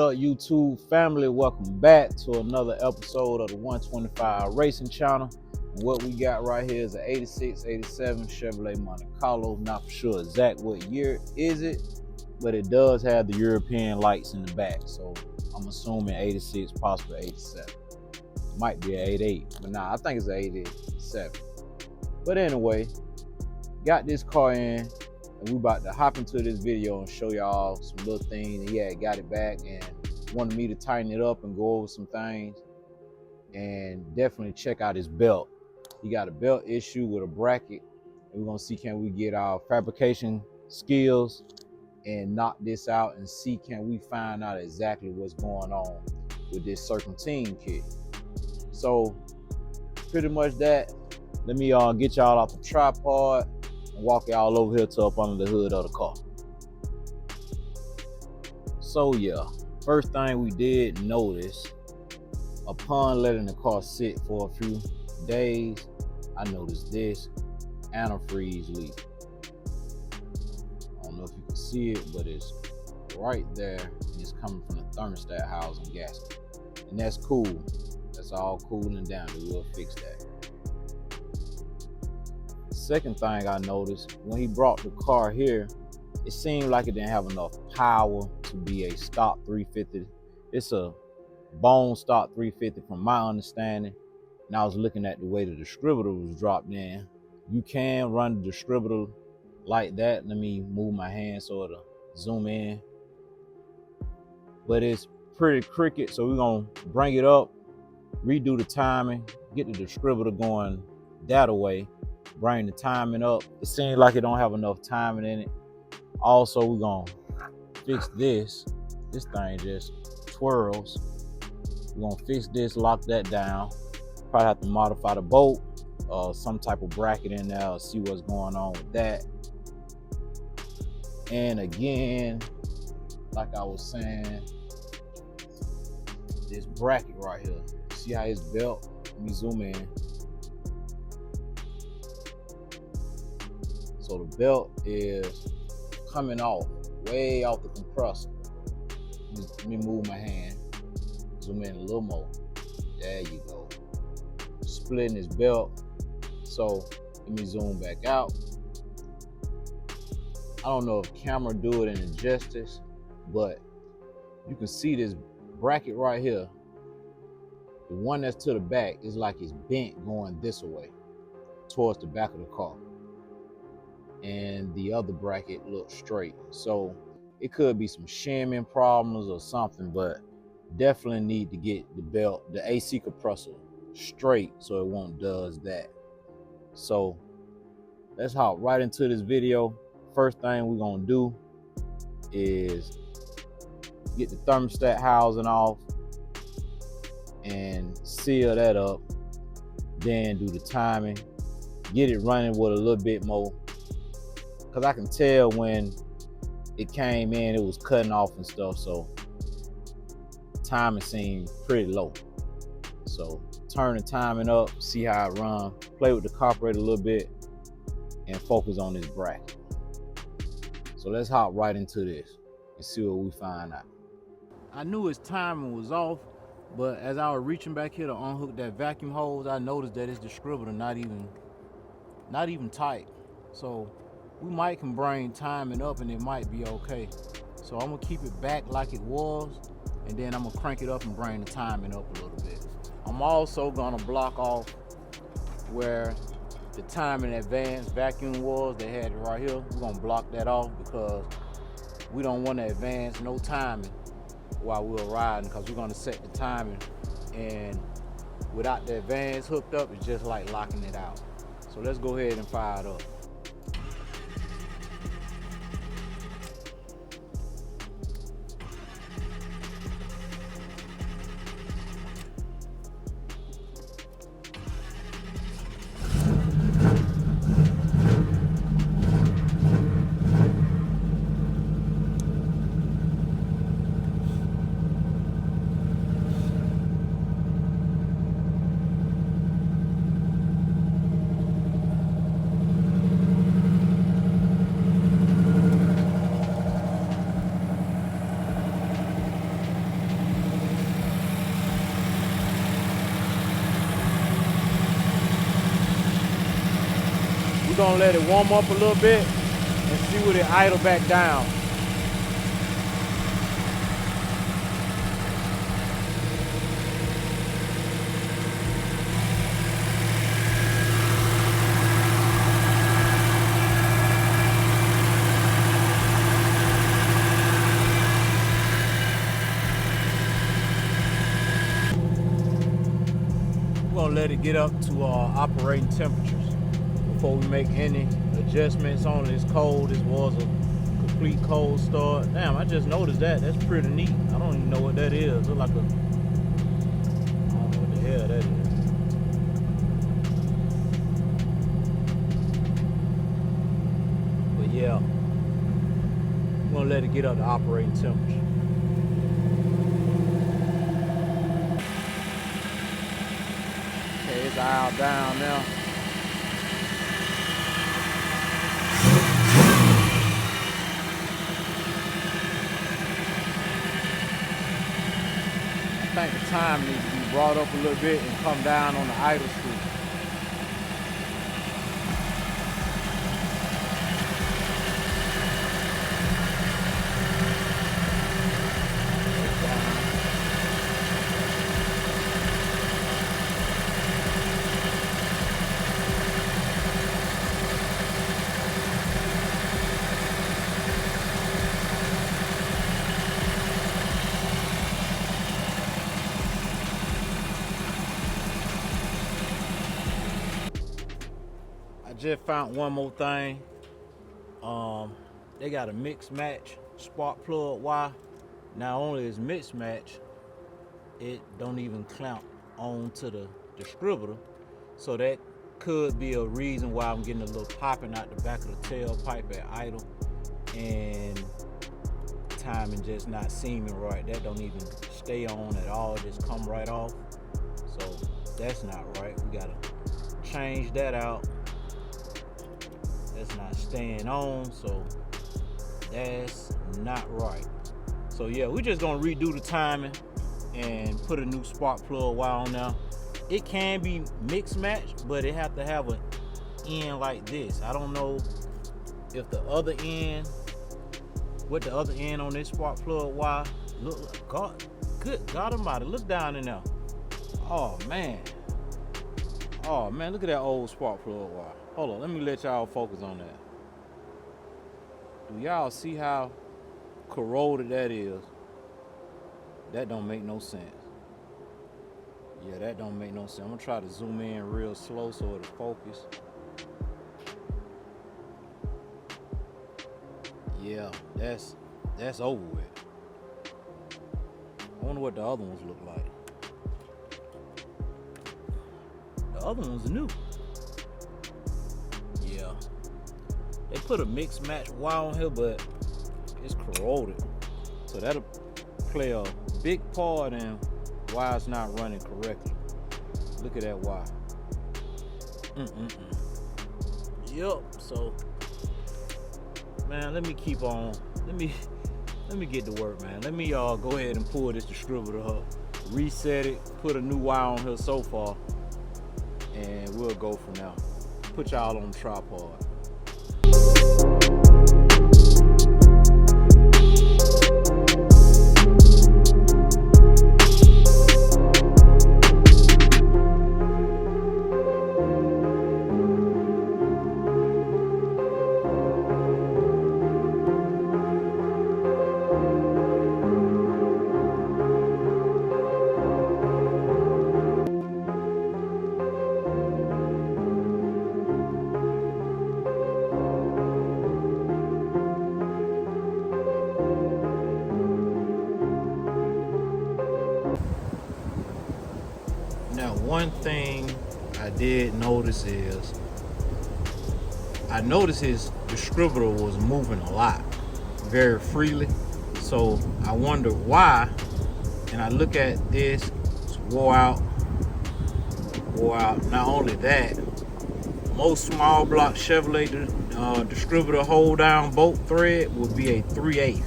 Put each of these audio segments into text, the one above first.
up, YouTube family? Welcome back to another episode of the 125 Racing Channel. And what we got right here is an 86, 87 Chevrolet Monte Carlos. Not for sure exact what year is it, but it does have the European lights in the back. So I'm assuming 86, possibly 87. Might be an 88, but nah, I think it's an 87. But anyway, got this car in. And we about to hop into this video and show y'all some little things. And yeah, got it back and wanted me to tighten it up and go over some things. And definitely check out his belt. He got a belt issue with a bracket. And we're gonna see, can we get our fabrication skills and knock this out and see, can we find out exactly what's going on with this serpentine kit. So pretty much that. Let me get y'all off the tripod and walk y'all over here to up under the hood of the car. So yeah, first thing we did notice, upon letting the car sit for a few days, I noticed this antifreeze leak. I don't know if you can see it, but it's right there. It's coming from the thermostat housing gasket. And that's cool. That's all cooling down. We'll fix that. Second thing I noticed, when he brought the car here, it seemed like it didn't have enough power to be a stock 350. It's a bone stock 350 from my understanding. And I was looking at the way the distributor was dropped in. You can run the distributor like that. Let me move my hand so it'll zoom in. But it's pretty crooked, so we're gonna bring it up, redo the timing, get the distributor going that way. Bring the timing up. It seems like it don't have enough timing in it. Also, we're gonna fix this. This thing just twirls. We're gonna fix this, lock that down. Probably have to modify the bolt, some type of bracket in there, see what's going on with that. And again, like I was saying, this bracket right here. See how his belt? Let me zoom in. So the belt is coming off, way off the compressor. Let me move my hand, zoom in a little more. There you go. Splitting his belt. So let me zoom back out. I don't know if camera do it in justice, but you can see this bracket right here. The one that's to the back is like it's bent going this way towards the back of the car. And the other bracket looks straight. So it could be some shimming problems or something, but definitely need to get the belt, the AC compressor straight so it won't does that. So let's hop right into this video. First thing we're gonna do is get the thermostat housing off and seal that up. Then do the timing, get it running with a little bit more. Cause I can tell when it came in, it was cutting off and stuff. So timing seemed pretty low. So turn the timing up, see how it runs, play with the carburetor a little bit and focus on this bracket. So let's hop right into this and see what we find out. I knew his timing was off, but as I was reaching back here to unhook that vacuum hose, I noticed that his distributor not even tight. So we might can bring timing up and it might be okay. So I'm gonna keep it back like it was, and then I'm gonna crank it up and bring the timing up a little bit. I'm also gonna block off where the timing advanced vacuum was. They had it right here. We're gonna block that off because we don't want to advance no timing while we're riding, because we're gonna set the timing, and without the advance hooked up, it's just like locking it out. So let's go ahead and fire it up. gonna let it warm up a little bit and see what it idle back down. We're gonna let it get up to operating temperatures before we make any adjustments on it. It's cold. This was a complete cold start. Damn, I just noticed that. That's pretty neat. I don't even know what that is. Look like a, I don't know what the hell that is. But yeah, we're gonna let it get up to operating temperature. Okay, it's dialed down now. I think the time needs to be brought up a little bit and come down on the idle screw. I just found one more thing. They got a mix match spark plug wire. Not only is mix match, it don't even clamp onto the distributor, so that could be a reason why I'm getting a little popping out the back of the tailpipe at idle, and timing just not seeming right. That don't even stay on at all, just come right off. So that's not right. We gotta change that out. That's not staying on, so that's not right. So yeah, we're just gonna redo the timing and put a new spark plug wire on there. It can be mix matched, but it have to have an end like this. I don't know if the other end, what the other end on this spark plug wire look like. God, good God Almighty, look down in there. Oh man, look at that old spark plug wire. Hold on, let me let y'all focus on that. Do y'all see how corroded that is? That don't make no sense. Yeah, that don't make no sense. I'm gonna try to zoom in real slow so it'll focus. Yeah, that's over with. I wonder what the other ones look like. The other one's new. Yeah, they put a mix match wire on here, but it's corroded, so that'll play a big part in why it's not running correctly. Look at that wire. Yep. So man, let me keep on. Let me get to work, man. Let me go ahead and pull this distributor up, reset it, put a new wire on here so far, and we'll go from there. Put y'all on the tripod. Now, one thing I did notice is I noticed his distributor was moving a lot, very freely. So I wonder why. And I look at this, it's wore out. Not only that, most small block Chevrolet distributor hold down bolt thread will be a 3/8.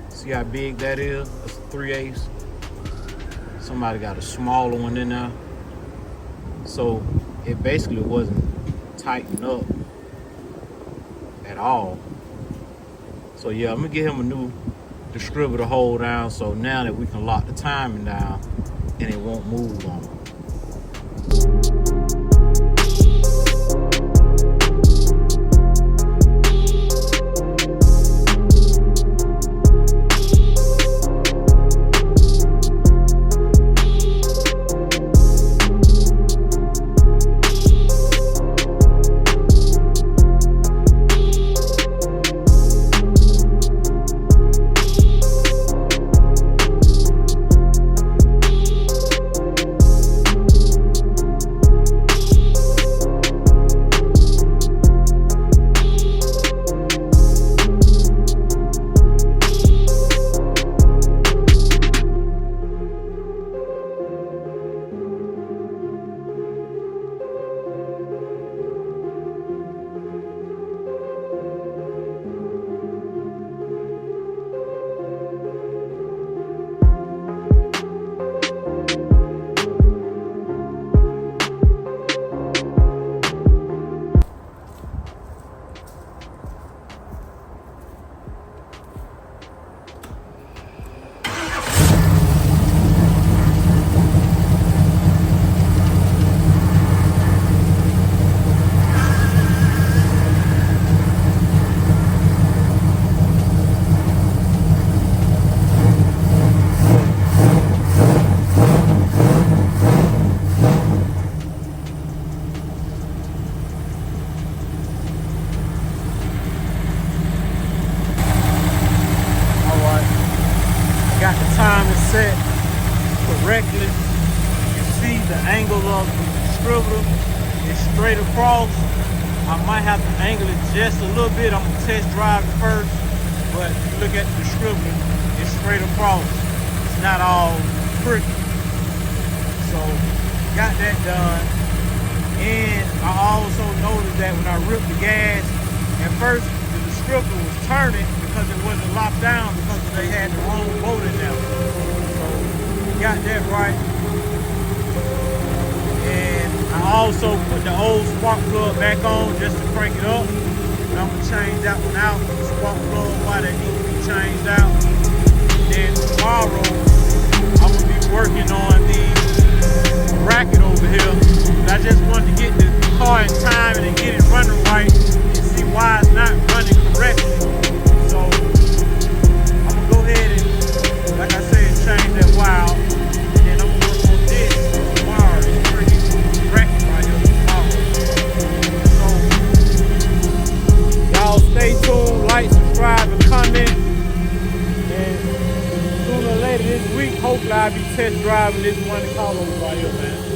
See how big that is? That's a 3/8. Somebody got a smaller one in there. So it basically wasn't tighten up at all. So yeah, I'm gonna get him a new distributor hold down, so now that we can lock the timing down and it won't move on him. Got the timing set correctly. You see the angle of the distributor is straight across. I might have to angle it just a little bit. I'm gonna test drive it first, but if you look at the distributor, it's straight across. It's not all crooked. So got that done. And I also noticed that when I ripped the gas, at first the distributor was turning because it wasn't locked down because they had the wrong bolt in there. So got that right. And I also put the old spark plug back on just to crank it up. And I'm gonna change that one out, the spark plug, why that needs to be changed out. Then tomorrow I'm gonna be working on the bracket over here. But I just wanted to get the car in time and get it running right and see why it's not running correctly. So I'm gonna go ahead and, like I said, change that wire. And then I'm gonna work on this wire and bring it bracket right here tomorrow. So y'all stay tuned, like, subscribe, and comment. And sooner or later this week, hopefully I'll be test driving this Monte Carlos right here, man.